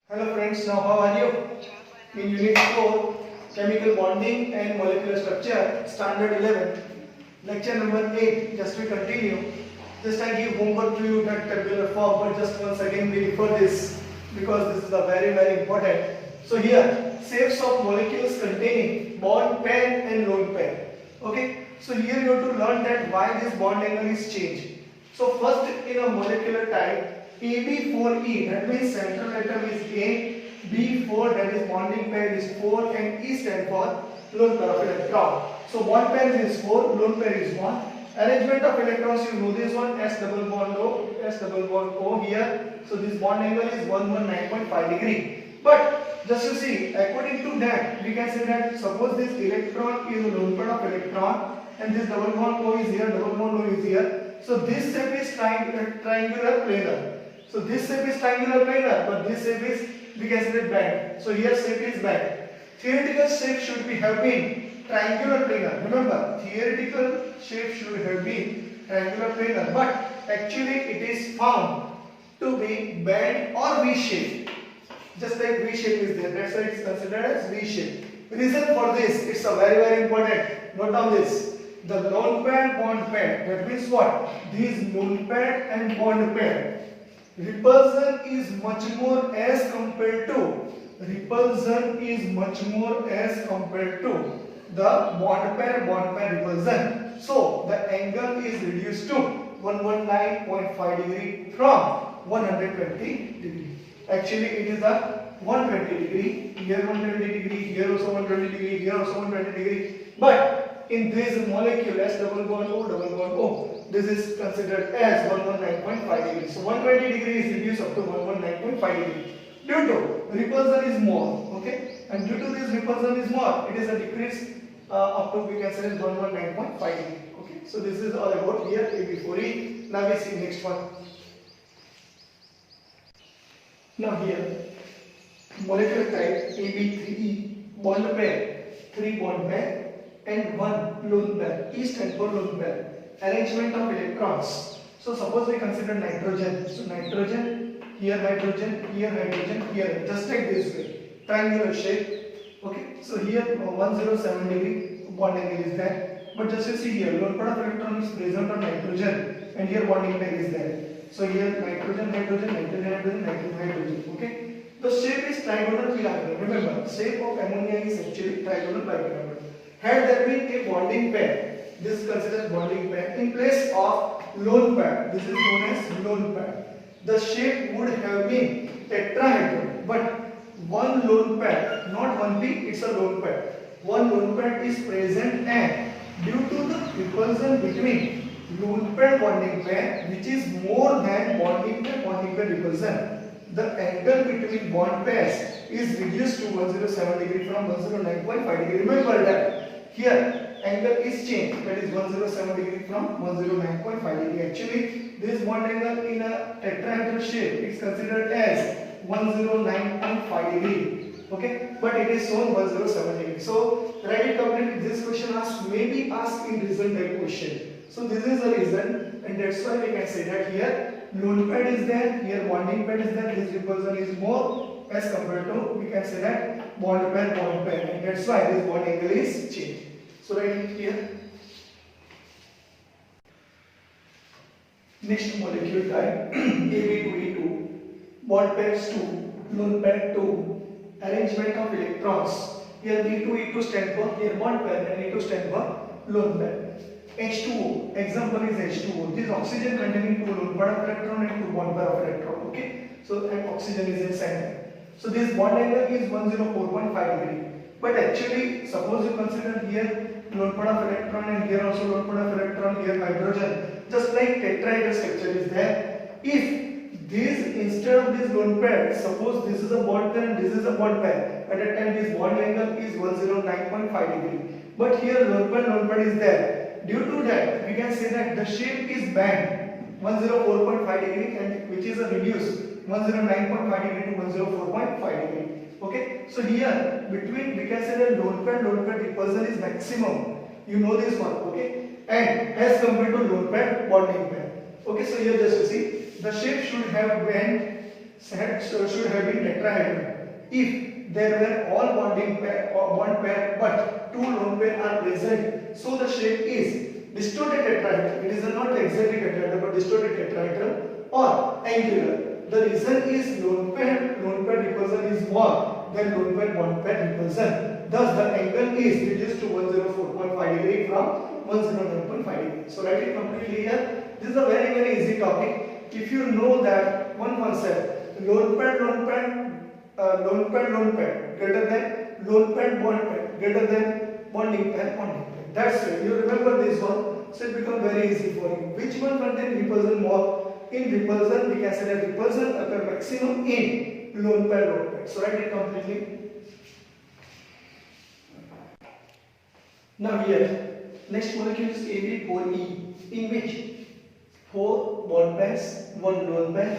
Hello friends, now how are you? In Unit 4, Chemical Bonding and Molecular Structure, Standard 11, Lecture number 8, just we continue. Just I give homework to you that tabular form, but just once again we refer this because this is a very important. So here, shapes of molecules containing bond pair and lone pair. Okay, so here you have to learn that why this bond angle is changed. So first in a molecular type, AB4E, that means central atom is A, B4 that is bonding pair is 4 and E stand for lone pair of electron. So bond pair is 4, lone pair is 1. Arrangement of electrons, you know this one, S double bond O here. So this bond angle is 119.5 degree. But just to see, according to that, we can say that suppose this electron is a lone pair of electron and this double bond O is here, double bond O is here. So this shape is triangular planar. So this shape is triangular planar, but this shape is, we can say that band. So here shape is band. Theoretical shape should be have been triangular planar. Remember, theoretical shape should have been triangular planar, but actually it is found to be band or V shape. Just like V shape is there, that's why it is considered as V shape. Reason for this, it's a very important. Note down this. The lone pair bond pair, that means what? These lone pair and bond pair, repulsion is much more as compared to the bond pair repulsion. So the angle is reduced to 119.5 degree from 120 degree. Actually it is a 120 degree, here 120 degree, here also 120 degree, here also 120 degree. But in this molecule S double bond O, this is considered as 119.5 degree. So 120 degree is reduced up to 119.5 degree. Due to repulsion is more, okay, and due to this repulsion is more, it is a decrease up to, we can say, 119.5 degree. Okay, so this is all about here AB4E. Now we see next one. Now here, molecular type AB3E, bond pair, 3 bond pair and 1 lone pair. E stands for lone pair. Arrangement of electrons. So suppose we consider nitrogen. So nitrogen, here, just like this way, triangular shape. Okay, so here 107 degree bond angle is there. But just you see here, lone pair of electron is present on nitrogen, and here bonding pair is there. So here nitrogen. Okay, the shape is trigonal pyramid. Remember, shape of ammonia is actually trigonal pyramid. Had there been a bonding pair, this is considered bonding pair, in place of lone pair, this is known as lone pair, the shape would have been tetrahedron. But one lone pair, not one P, it's a lone pair. One lone pair is present, and due to the repulsion between lone pair bonding pair, which is more than bonding pair repulsion, the angle between bond pairs is reduced to 107 degree from 109.5 degree. Remember that here angle is changed, that is 107 degree from 109.5 degree. Actually this bond angle in a tetrahedral shape is considered as 109.5 degree. Okay, but it is shown 107 degree. So write it complete. This question may be asked in reason type question. So this is the reason, and that's why we can say that here lone pair is there, here bonding pair is there, this repulsion is more as compared to, we can say that bond pair, and that's why this bond angle is changed. So write it here. Next molecule type AB2E2, bond pairs 2, lone pair 2, arrangement of electrons. Here B2E2 stand for, here bond pair, and E2 stand for lone pair. H2O, example is H2O. This oxygen containing 2 lone pair of electron and 2 bond pair of electron. Okay, so and oxygen is in center. So this bond angle is 104.5 degree. But actually, suppose you consider here lone pair of electron and here also lone pair of electron, here hydrogen. Just like tetrahedral structure is there. If this, instead of this lone pair, suppose this is a bond pair and this is a bond pair, at that time this bond angle is 109.5 degree. But here lone pair is there. Due to that, we can say that the shape is band 104.5 degree, and which is a reduced 109.5 degree to 104.5 degree. Okay, so here between, we can say that lone pair repulsion is maximum. You know this one, okay, and as compared to lone pair bonding pair. Okay, so here just you see the shape should have band should have been tetrahedron. If there were all bonding pair or bond pair but two lone pair are present, so the shape is distorted tetrahedron. It is not exactly tetrahedron but distorted tetrahedron or angular. The reason is lone pair repulsion is more than lone pair bond pair repulsion. Thus the angle is reduced to 104.5 degree from 109.5 degree. So write it completely here. This is a very easy topic. If you know that one concept, lone pair greater than lone pair bond pair greater than bonding pair. That's it. You remember this one, so it becomes very easy for you. Which one contains repulsion more? In repulsion, we can say that repulsion occurs maximum in lone pair. So write it completely. Now here, next molecule is AB4E, in which 4 bond pairs, 1 lone pair.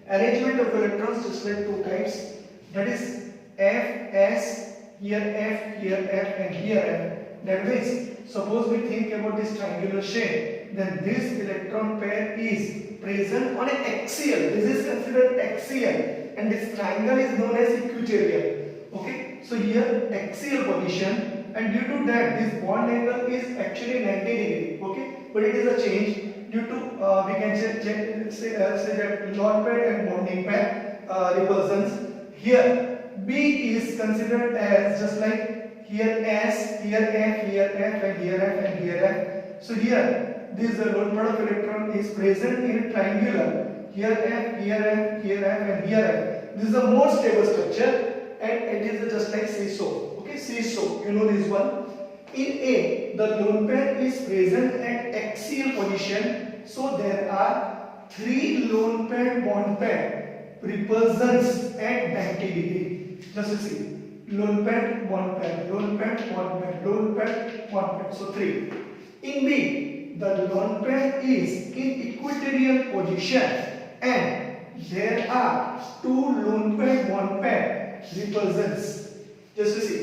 Arrangement of electrons just like 2 types. That is F, S, here F, here F, and here F. That means, suppose we think about this triangular shape, then this electron pair is present on an axial. This is considered axial, and this triangle is known as equatorial. Okay, so here axial position, and due to that, this bond angle is actually 90 degree. Okay, but it is a change due to we can say that lone pair and bonding pair repulsions. Here B is considered as just like here S, here F, here F, and here F, and here F. So here this lone pair of electron is present in a triangular. Here F, here F, here F, and here F. This is a more stable structure, and it is just like seesaw. Okay, seesaw. You know this one. In A, the lone pair is present at axial position. So there are 3 lone pair bond pair repulsions at 90 degree. Just see, lone pair bond pair, lone pair bond pair, lone pair bond pair. So 3. In B, the lone pair is in equatorial position, and there are 2 lone pair bond pair repulsions. Just see,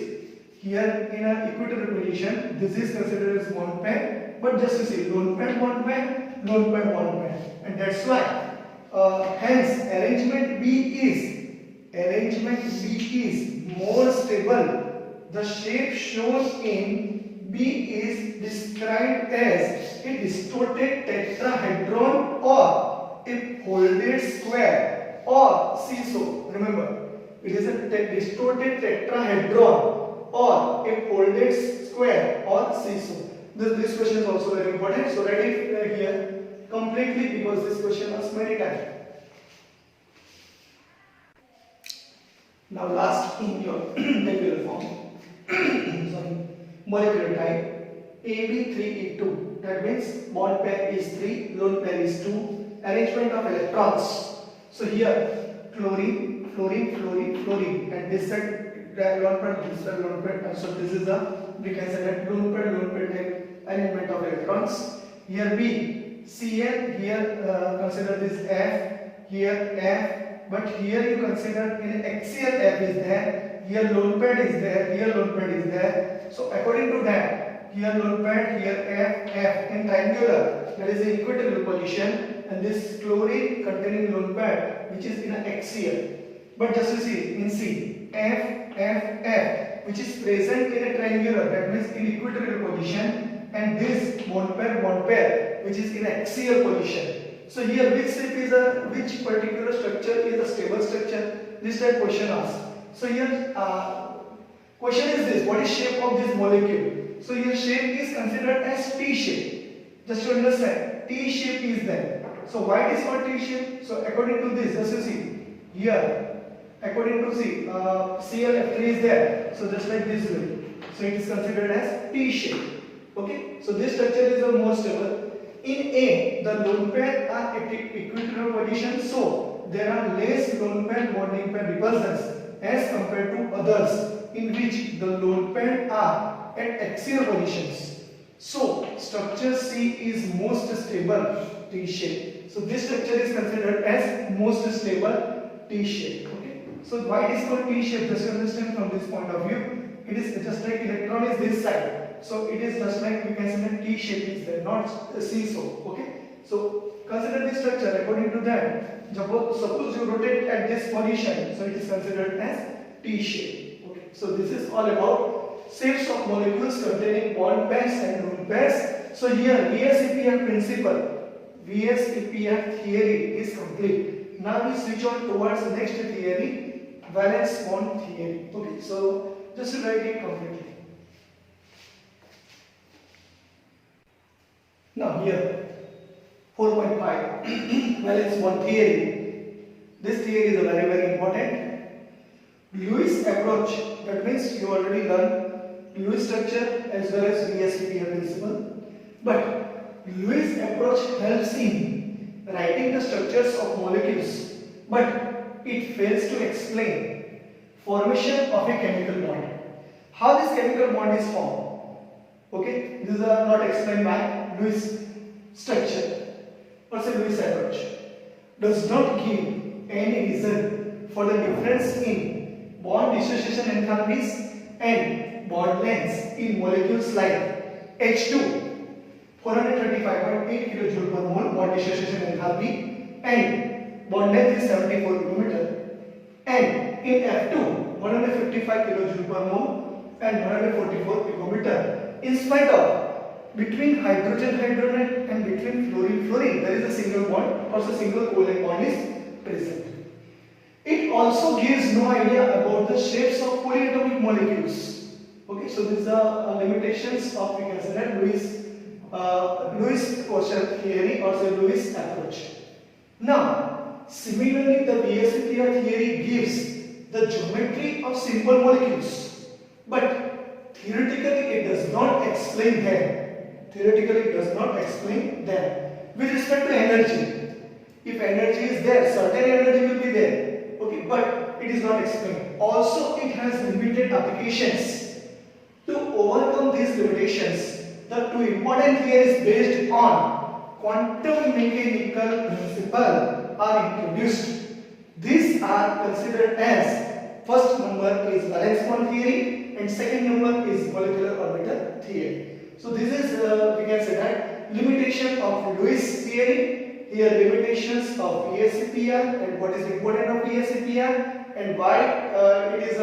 here in an equatorial position, this is considered as bond pair, but just see, lone pair bond pair, lone pair bond pair, and that's why. Hence, arrangement B is more stable. The shape shown in B is described as a distorted tetrahedron or a folded square or seesaw. Remember, it is a distorted tetrahedron or a folded square or seesaw. This question is also very important. So write it here completely because this question was many times. Now last in your tabular form, sorry, molecular type AB3E2. That means bond pair is 3, lone pair is 2. Arrangement of electrons. So here chlorine, and this side lone pair, this side lone pair. So this is the, we can say that lone pair type arrangement of electrons. Here B. Cl, here consider this F, here F, but here you consider in axial F is there, here lone pair is there, here lone pair is there. So according to that, here lone pair, here F in triangular, that is the equatorial position, and this chlorine containing lone pair which is in an axial. But just to see in C, F, which is present in a triangular, that means in equatorial position, and this bond pair which is in axial position. So here which particular structure is a stable structure? This type question asked. So here question is this: what is shape of this molecule? So here shape is considered as T shape. Just to understand, T shape is there. So why it is called T shape? So according to this, just you see here, according to ClF3 is there. So just like this way. So it is considered as T shape. Okay, so this structure is a more stable. In A, the lone pair are at equatorial position, so there are less lone pair bonding pair repulsions as compared to others in which the lone pair are at axial positions. So structure C is most stable T shape. So this structure is considered as most stable T shape. Okay, so why it is called T shape? Just understand from this point of view. It is just like electron is this side. So it is just like we can say that T shape is there, not a seesaw. Okay. So consider this structure according to that. Suppose you rotate at this position, so it is considered as T shape. Okay. So this is all about shapes of molecules containing bond pairs and lone pairs. So here VSEPR principle, VSEPR theory is complete. Now we switch on towards the next theory, valence bond theory. Okay. So just write it completely. Now here 4.5 valence bond theory. This theory is very important. Lewis approach, that means you already learned Lewis structure as well as VSEPR principle. But Lewis approach helps in writing the structures of molecules, but it fails to explain formation of a chemical bond. How this chemical bond is formed? Okay, these are not explained by Lewis structure. Or say Lewis approach does not give any reason for the difference in bond dissociation enthalpies and bond lengths in molecules like H2 435.8 kJ per mole bond dissociation enthalpy and bond length is 74 km, and in F2 155 kJ per mole and 144 km. In spite of between hydrogen and between fluorine there is a single bond, or a single covalent bond is present. It also gives no idea about the shapes of polyatomic molecules. Okay, so these are limitations of, we can say that, Lewis quotient theory or say Lewis approach. Now, similarly, the VSEPR theory gives the geometry of simple molecules, but theoretically it does not explain them. With respect to energy, if energy is there, certain energy will be there. Okay, but it is not explained. Also, it has limited applications. To overcome these limitations, the two important theories based on quantum mechanical principle are introduced. These are considered as, first number is valence bond theory and second number is molecular orbital theory. So this is, we can say that, limitation of Lewis theory, here limitations of VSEPR and what is important of VSEPR and why it is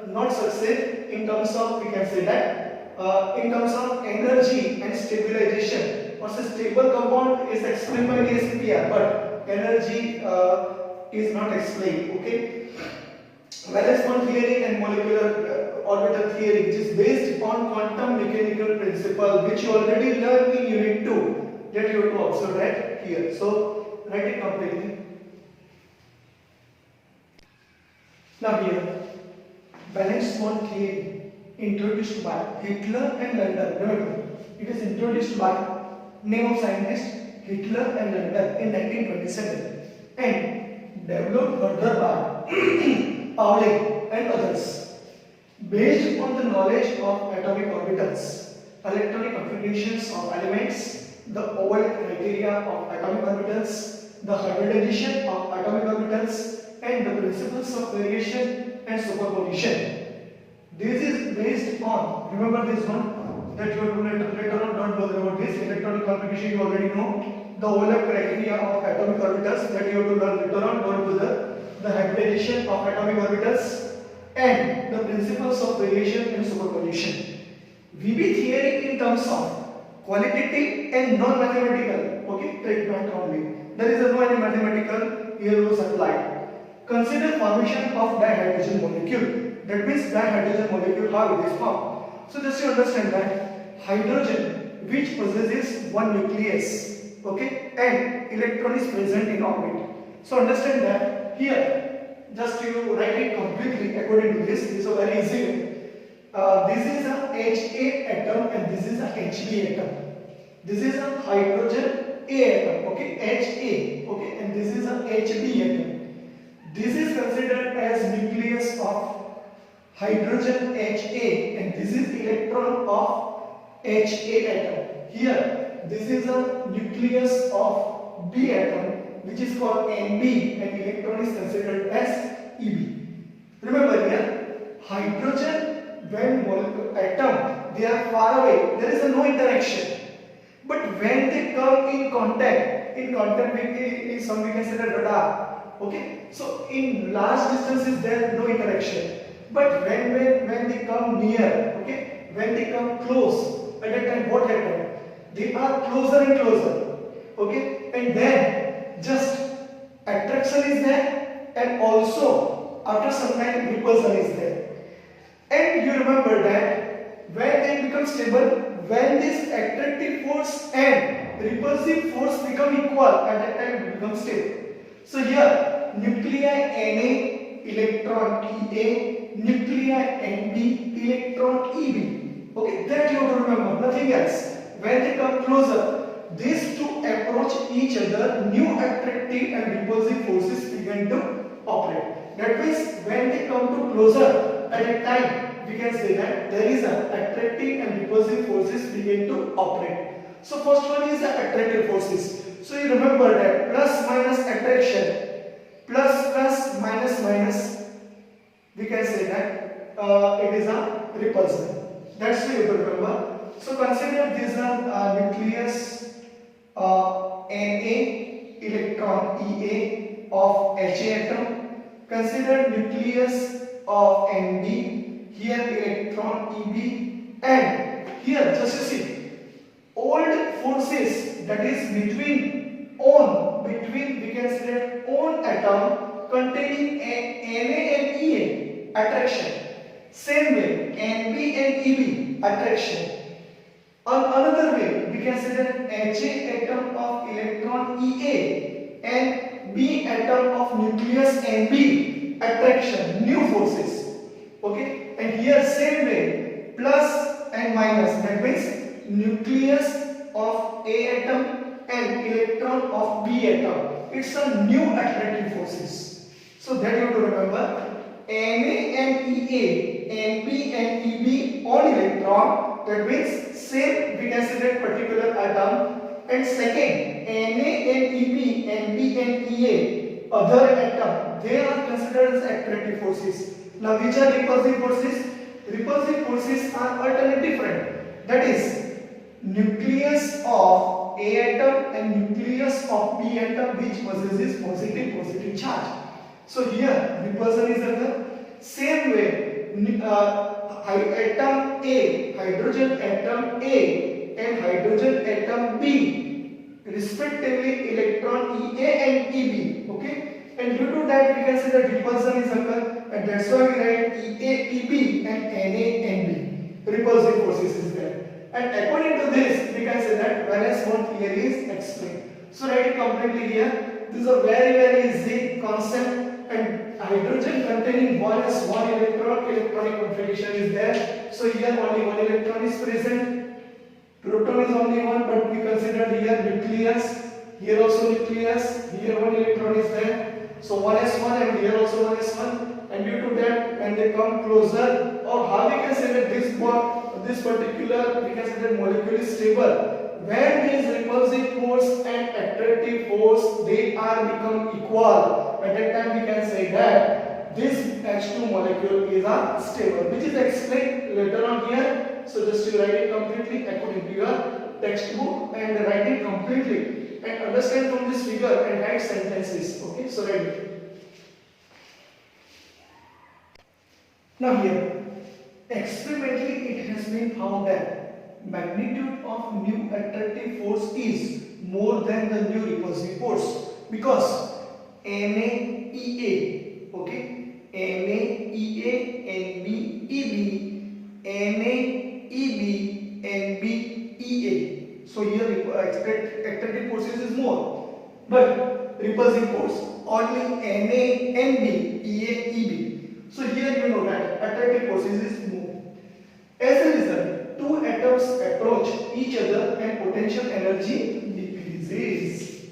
not success in terms of, we can say that, in terms of energy and stabilization. Or say stable compound is explained by VSEPR, but energy is not explained. Okay. Valence bond theory and molecular orbital theory, which is based on quantum mechanical principle, which you already learned in unit 2, that you have to observe right here. So write it completely. Now here, valence bond theory introduced by Hitler and London. Remember, it is introduced by name of scientist Hitler and London in 1927 and developed further by Pauling and others. Based on the knowledge of atomic orbitals, electronic configurations of elements, the overlap criteria of atomic orbitals, the hybridization of atomic orbitals, and the principles of variation and superposition. This is based on, remember this one, that you have to later on, don't bother about this, electronic configuration you already know, the overlap criteria of atomic orbitals that you have to learn later on, don't bother. The hybridization of atomic orbitals and the principles of variation and superposition. VB theory in terms of qualitative and non-mathematical, okay, treatment only. There is no any mathematical here rules applied. Consider formation of dihydrogen molecule. That means dihydrogen molecule, how it is formed. So just to understand that hydrogen, which possesses one nucleus, okay, and electron is present in orbit. So understand that. Here, just you write it completely according to this. This is a very easy way. This is a Ha atom and this is a Hb atom. This is a hydrogen A atom, okay, Ha, okay, and this is a Hb atom. This is considered as nucleus of hydrogen Ha and this is electron of Ha atom. Here, this is a nucleus of B atom, which is called Nb, and electron is considered as Eb. Remember here, hydrogen, when molecule atom, they are far away, there is no interaction. But when they come in contact, in contact with in some we can say that radar. Okay, so in large distances there no interaction, but when they come near, okay, when they come close, at that time what happens? They are closer and closer, okay, and then just attraction is there, and also after some time repulsion is there. And you remember that when they become stable, when this attractive force and repulsive force become equal, at that time it becomes stable. So here nuclei Na electron Ea, nuclei Nb electron Eb. Okay, that you have to remember, nothing else. When they come closer, these two approach each other, new attractive and repulsive forces begin to operate. That means when they come to closer, at a time we can say that there is an attractive and repulsive forces begin to operate. So first one is the attractive forces. So you remember that plus minus attraction, plus minus minus, we can say that it is a repulsion. That's what you have to remember. So consider this nucleus Na electron Ea of Ha atom. Consider nucleus of Nb, here electron Eb, and here just you see old forces, that is between we can say that own atom containing Na and Ea attraction. Same way Nb and Eb attraction. On another way, we can say that Ha atom of electron Ea and B atom of nucleus Nb attraction, new forces. Okay, and here same way, plus and minus, that means nucleus of A atom and electron of B atom. It's a new attractive forces. So that you have to remember. Na and Ea, Nb and Eb on electron, that means same we can say that particular atom, and second Na and Eb, Nb and Ea other atom, they are considered as attractive forces. Now which are repulsive forces? Repulsive forces are alternate different, that is nucleus of A atom and nucleus of B atom which possesses positive charge. So here repulsion is the same way, atom A, hydrogen atom A and hydrogen atom B, respectively electron Ea and Eb. Okay, and due to that we can say that repulsion is occur, and that's why we write Ea, Eb and Na, Nb. Repulsive forces is there. And according to this, we can say that valence bond theory is explained. So write it completely here. This is a very easy concept. And hydrogen containing 1s1 electronic configuration is there. So here only one electron is present. Proton is only one, but we consider here nucleus. Here also nucleus. Here one electron is there. So 1s1 and here also 1s1. And due to that, when they come closer, or how we can say that this particular we can say that molecule is stable. When this repulsive force and attractive force they are become equal, at that time we can say that this H2 molecule is stable, which is explained later on here. So just you write it completely according to your textbook and write it completely and understand from this figure and write sentences. Okay, so write it. Now here, experimentally it has been found that magnitude of new attractive force is more than the new repulsive force, because NaEA, okay, NaEA, Nb, Eb, NaEb, Nb, Ea. So here attractive forces is more, but repulsive force only Na, Nb, Ea, Eb. So here you know that attractive forces is more. As a result, two atoms approach each other and potential energy decreases.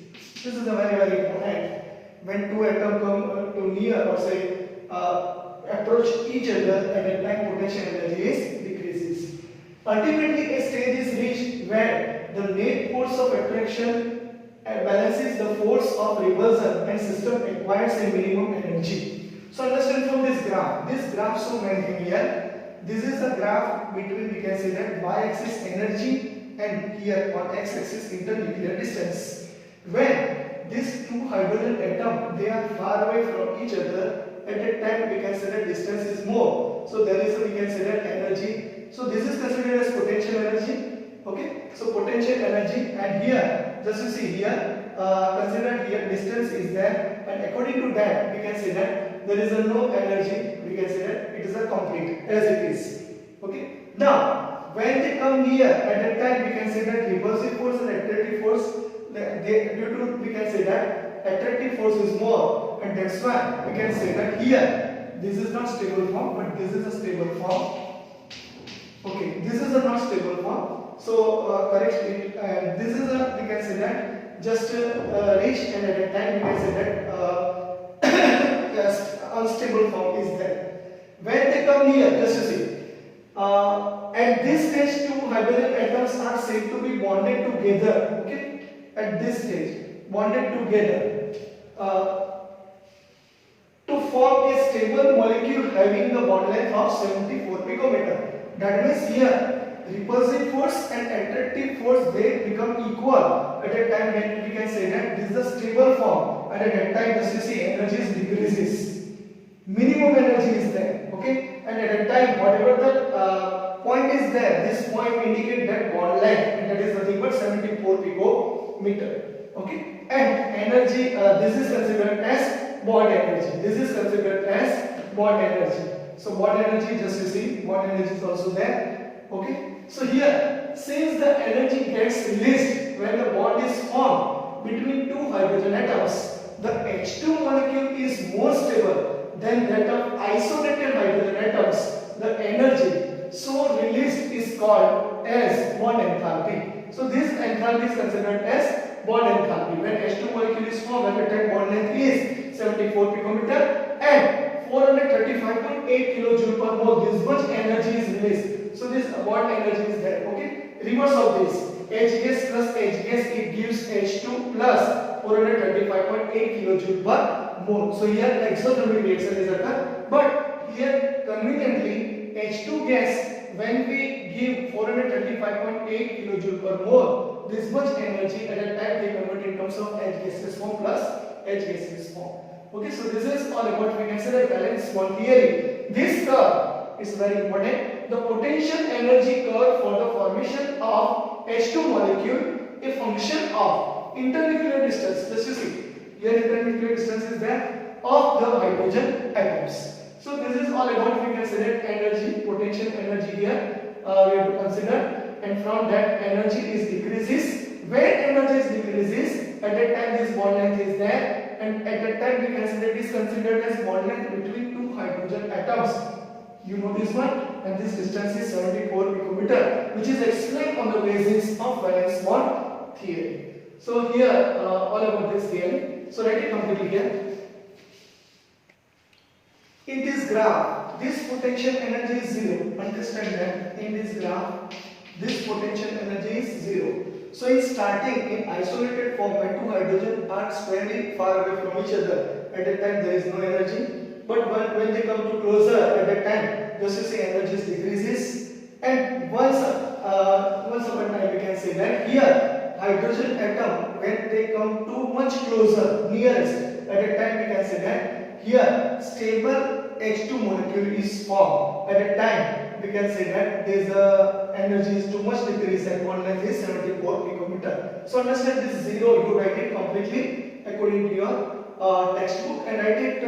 This is a very important. When two atoms come to near or say approach each other, at that time potential energy is decreases. Ultimately, a stage is reached where the net force of attraction balances the force of repulsion and system acquires a minimum energy. So understand from this graph. This graph shows many things here. This is a graph between, we can say that y-axis energy and here on x-axis internuclear distance. When these two hydrogen atoms they are far away from each other, at that time we can say that distance is more. So there is we can say that energy. So this is considered as potential energy. Okay, so potential energy, and here just you see here consider here distance is there, and according to that we can say that there is a no energy. We can say that it is a complete as it is. Okay, now when they come here at that time we can say that repulsive force and attractive force, they due to we can say that attractive force is more, and that's why we can say that here this is not stable form but this is a stable form. Okay, this is a not stable form. So correct it, and this is a we can say that just reach, and at that time we can say that yes, unstable form is there. When they come here, just to see, at this stage two hydrogen atoms are said to be bonded together. Okay, at this stage bonded together to form a stable molecule having the bond length of 74 picometer. That means here repulsive force and attractive force they become equal at a time when we can say that this is a stable form, and at that time just you see energy decreases, minimum energy is there. Okay, and at that time whatever the point is there, this point indicate that bond length, and that is nothing but 74 picometer. Okay, and energy this is considered as bond energy, this is considered as bond energy. So bond energy just you see bond energy is also there. Okay, so here since the energy gets released when the bond is formed between two hydrogen atoms, the H2 molecule is more stable than that of isolated hydrogen atoms. The energy so released is called as bond enthalpy. So this enthalpy is considered as bond enthalpy. When H2 molecule is formed, at the time bond length is 74 picometer and 435.8 kilojoule per mole. This much energy is released. So this bond energy is there. Okay, reverse of this, H gas plus H gas, it gives H2 plus 435.8 kilojoule per mole. So here exothermic reaction is occur, but here conveniently H2 gas, when we give 435.8 kilojoule per mole, this much energy at a time they convert in terms of H gaseous form plus H gaseous form. Okay, so this is all about we can say the valence bond theory. This curve is very important. The potential energy curve for the formation of H2 molecule, a function of internuclear distance. Just you see, here internuclear distance is there of the hydrogen atoms. So this is all about we can say that energy, potential energy here we have to consider, and from that energy is decreases. When energy is decreases, at that time this bond length is there, and at that time we consider it is considered as bond length between two hydrogen atoms. You know this one, and this distance is 74 picometer, which is explained on the basis of valence bond theory. So here all about this theory. So write it completely here. In this graph, this potential energy is zero. Understand that in this graph, this potential energy is zero. So in starting in isolated form, when two hydrogen are very far away from each other, at that time there is no energy. But when they come to closer, at that time, just you see energy decreases. And once upon a time we can say that here hydrogen atom, when they come too much closer, nearest, at that time we can say that here stable H2 molecule is formed. At that time we can say that this energy is too much decreased and bond length is 74 picometer. So understand this zero, you write it completely according to your textbook, and write it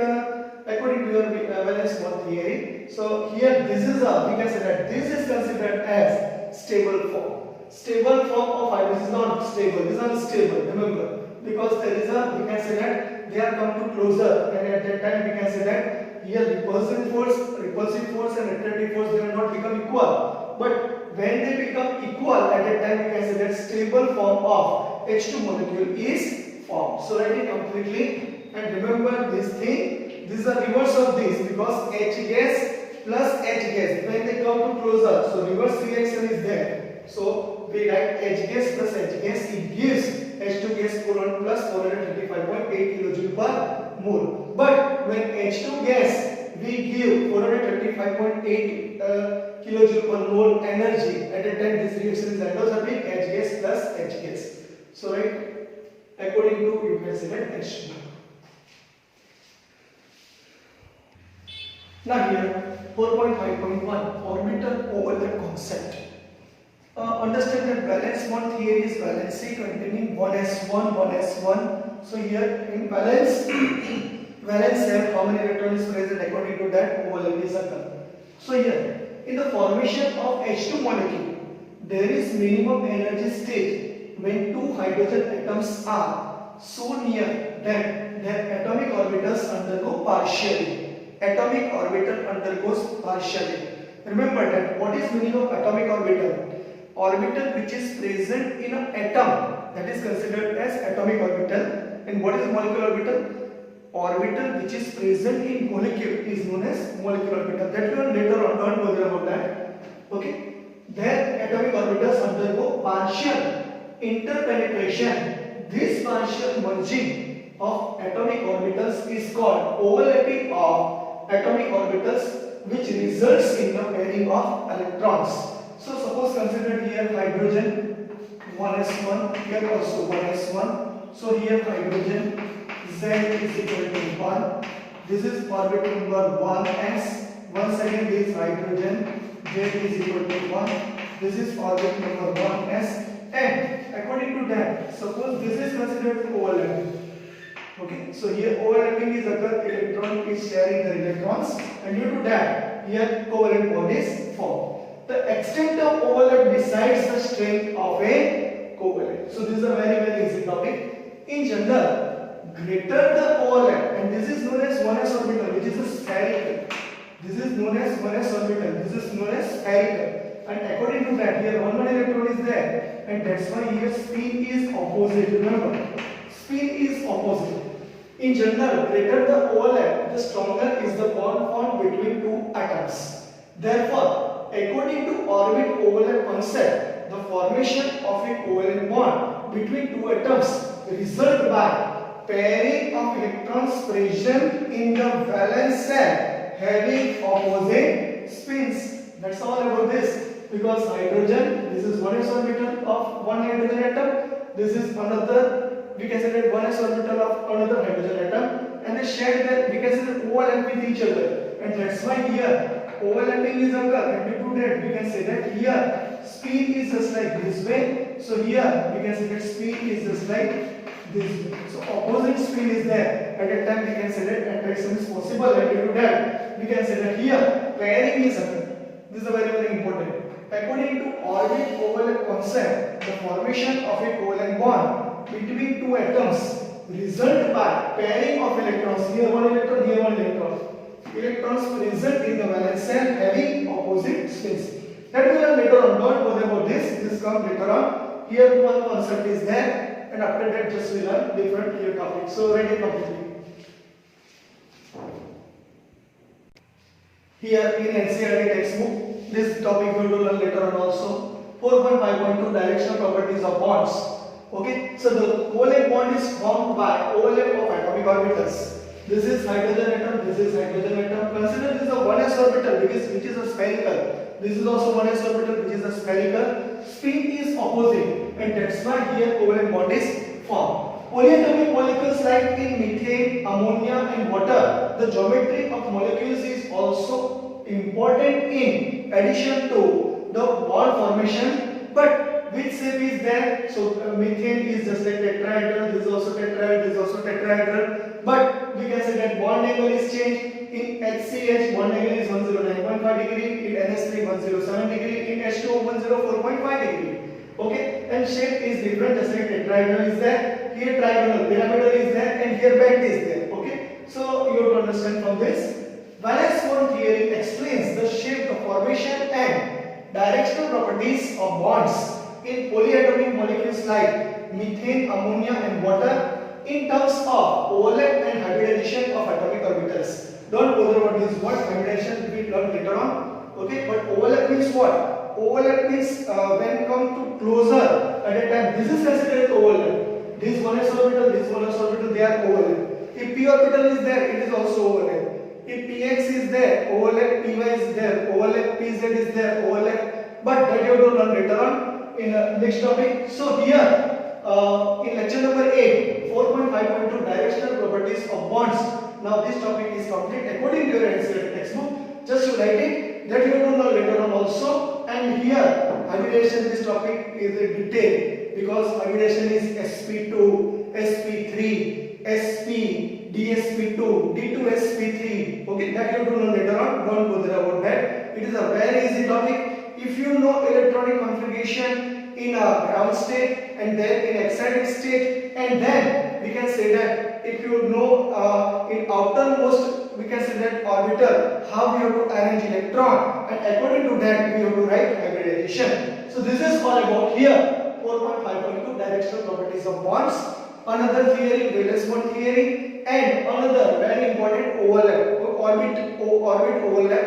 according to your valence bond theory. So here this is we can say that this is considered as stable form. Stable form of hydrogen is not stable, this is unstable, remember, because there is we can say that they are come to closer, and at that time we can say that here repulsive force and attractive force, they will not become equal. But when they become equal, at that time we can say that stable form of H2 molecule is formed. So write it completely, and remember this thing, this is the reverse of this, because H gas plus H gas, when they come to closer, so reverse reaction is there. So we write H gas plus H gas, it gives H2 gas plus 435.8 kilojoule per mole. But when H2 gas we give 435.8 kilojoule per mole energy, at a time this reaction is endothermic, H gas plus H gas. So right, According to, you can select H2. Now here 4.5.1 orbital overlap concept. Understand that valence bond theory is valency containing 1s1, 1s1. So here in valence, valence cell, how many electrons is present, according to that overlap is occur. So here in the formation of H2 molecule, there is minimum energy state when two hydrogen atoms are so near that their atomic orbitals undergo partially. Atomic orbital undergoes partially. Remember that what is meaning of atomic orbital? Orbital which is present in an atom, that is considered as atomic orbital. And what is molecular orbital? Orbital which is present in molecule is known as molecular orbital. That we will later on, don't bother about that. Okay. Their atomic orbitals undergo partial interpenetration. This partial merging of atomic orbitals is called overlapping of atomic orbitals, which results in the pairing of electrons. So suppose consider here hydrogen 1s1, here also 1s1. So here hydrogen Z is equal to 1. This is orbital number 1s. Once again this hydrogen Z is equal to 1. This is orbital number 1s. And according to that, suppose this is considered overlapping. Okay, so here overlapping is occur, electron is sharing the electrons, and due to that, here covalent bond is formed. The extent of overlap decides the strength of a covalent. So this is a very easy topic. In general, greater the overlap, and this is known as 1s orbital, which is a spherical. This is known as 1s orbital. This is known as spherical. And according to that, here one electron is there, and that's why here spin is opposite. Remember, spin is opposite. In general, greater the overlap, the stronger is the bond formed between two atoms. Therefore, according to orbit overlap concept, the formation of a covalent bond between two atoms result by pairing of electrons present in the valence shell having opposite spins. That's all about this. Because hydrogen, this is 1s orbital of one hydrogen atom. This is another, we can say that 1s orbital of another hydrogen atom, and they share that, we can say that overlap with each other, and that's why here overlapping is occur, and due to that we can say that here spin is just like this way. So here we can say that spin is just like this way. So opposite spin is there. At that time we can say that attraction is possible, and due to that we can say that here pairing is occur. This is very important. According to orbit overlap concept, the formation of a covalent bond between two atoms result by pairing of electrons. Here one electron, here one electron. Electrons present in the valence shell having opposite spins. That will learn later on. Don't worry about this. This comes later on. Here one concept is there, and after that just we learn different here topics. So write it completely. Here in NCERT textbook, this topic we will learn later on also. 4.5.2 directional properties of bonds. Okay, so the covalent bond is formed by overlap of atomic orbitals. This is hydrogen atom, this is hydrogen atom. Consider this is a 1s orbital which is a spherical. This is also 1s orbital which is a spherical. Spin is opposite, and that's why here covalent bond is formed. Polyatomic molecules like in methane, ammonia and water, the geometry of molecules is also important in addition to the bond formation. But which shape is there? So methane is just like tetrahedral, this is also tetrahedral, this is also tetrahedral. But we can say that bond angle is changed. In HCH, bond angle is 109.5 degree, in NH3 107 degree, in H2O 104.5 degree. Okay, and shape is different, just like tetrahedral is there, here trigonal, pyramidal is there, and here bent is there. Okay, so you have to understand from this. Valence bond theory explains the shape, the formation, and directional properties of bonds in polyatomic molecules like methane, ammonia, and water in terms of overlap and hybridization of atomic orbitals. Don't bother about this word hybridization, we will learn later on. Okay, but overlap means what? Overlap means when come to closer at a time, this is considered overlap. This 1s orbital, this 1s orbital, they are overlap. If p orbital is there, it is also overlap. If px is there, overlap, py is there, overlap, pz is there, overlap. But that you have to learn later on in next topic. So here in lecture number 8, 4.5.2 directional properties of bonds. Now this topic is complete according to your NCERT textbook. Just you write it, that you will know later on also. And here hybridization, this topic is in detail because hybridization is sp2, sp3, sp, dsp2, d2sp3. Okay, that you have to know later on. Don't bother about that. It is a very easy topic. If you know electronic configuration in a ground state and then in excited state, and then we can say that if you know in outermost, we can say that orbital, how we have to arrange electron, and according to that we have to write hybridization. So this is all about here 4.5.2 directional properties of bonds. Another theory, valence bond theory, and another very important overlap, orbit overlap.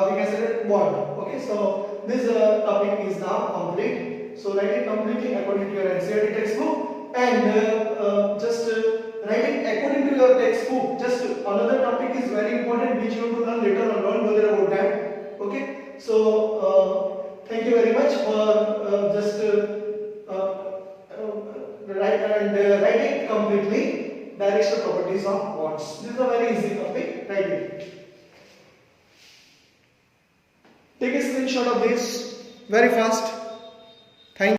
We can say that bond. Okay, so this topic is now complete. So write it completely according to your NCERT textbook, and just write it according to your textbook. Just another topic is very important which you have to learn later on. Don't bother about that. Okay, so thank you very much for just write it completely. Directional properties of bonds. This is a very easy topic. Write it. Take a screenshot of this very fast.